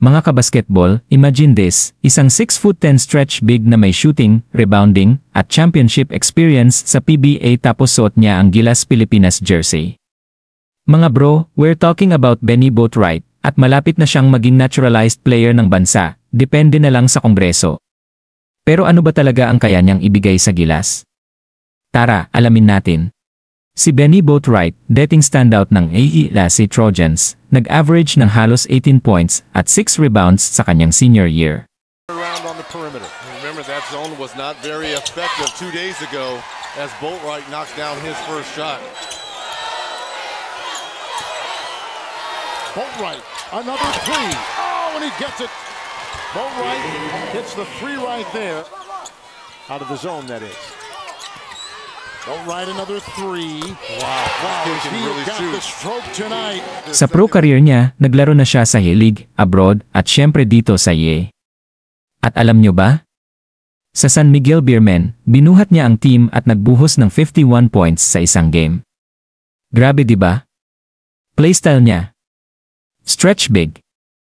Mga kabasketball, imagine this, isang 6'10" stretch big na may shooting, rebounding, at championship experience sa PBA tapos suot niya ang Gilas Pilipinas jersey. Mga bro, we're talking about Benny Boatwright, at malapit na siyang maging naturalized player ng bansa, depende na lang sa Kongreso. Pero ano ba talaga ang kaya niyang ibigay sa Gilas? Tara, alamin natin. Si Benny Boatwright, dating standout ng AELAC Trojans, nag-average ng halos 18 points at 6 rebounds sa kanyang senior year. Around on the perimeter. Remember that zone was not very effective 2 days ago as Boatwright knocks down his first shot. Boatwright, another three. Oh, and he gets it. Boatwright hits the three right there. Out of the zone, that is. Boatwright, another three. Wow, he got the stroke tonight. Sa pro career niya, naglaro na siya sa League, abroad, at syempre dito sa IE. At alam nyo ba? Sa San Miguel Beermen, binuhat niya ang team at nagbuhos ng 51 points sa isang game. Grabe diba? Playstyle niya. Stretch big.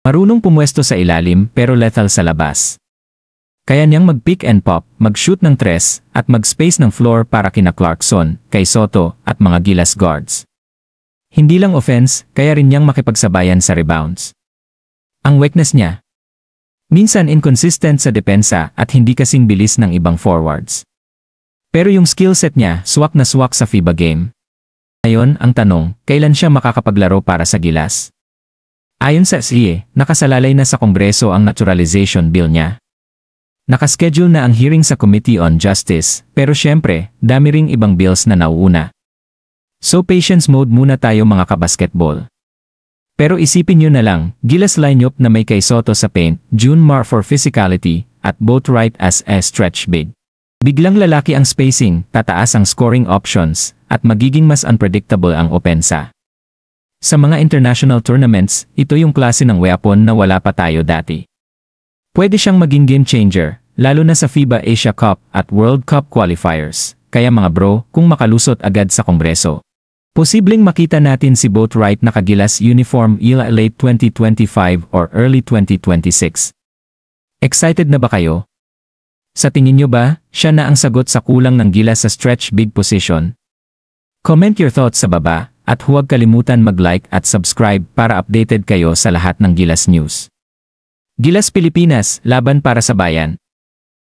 Marunong pumwesto sa ilalim pero lethal sa labas. Kaya niyang mag-pick and pop, mag-shoot ng tres, at mag-space ng floor para kina Clarkson, kay Soto, at mga Gilas guards. Hindi lang offense, kaya rin niyang makipagsabayan sa rebounds. Ang weakness niya. Minsan inconsistent sa depensa at hindi kasing bilis ng ibang forwards. Pero yung skill set niya, swak na swak sa FIBA game. Ngayon, ang tanong, kailan siya makakapaglaro para sa Gilas? Ayon sa SIE, nakasalalay na sa Kongreso ang naturalization bill niya. Nakaschedule na ang hearing sa Committee on Justice, pero syempre, dami ring ibang bills na nauuna. So patience mode muna tayo mga kabasketball. Pero isipin nyo na lang, Gilas lineup na may kay Soto sa paint, June Mar for physicality, at Boatwright as a stretch big. Biglang lalaki ang spacing, tataas ang scoring options, at magiging mas unpredictable ang opensa. Sa mga international tournaments, ito yung klase ng weapon na wala pa tayo dati. Pwede siyang maging game changer, lalo na sa FIBA Asia Cup at World Cup qualifiers. Kaya mga bro, kung makalusot agad sa Kongreso, posibleng makita natin si Boatwright nakagilas uniform late 2025 or early 2026. Excited na ba kayo? Sa tingin nyo ba, siya na ang sagot sa kulang ng Gilas sa stretch big position? Comment your thoughts sa baba, at huwag kalimutan mag-like at subscribe para updated kayo sa lahat ng Gilas News. Gilas Pilipinas, laban para sa bayan.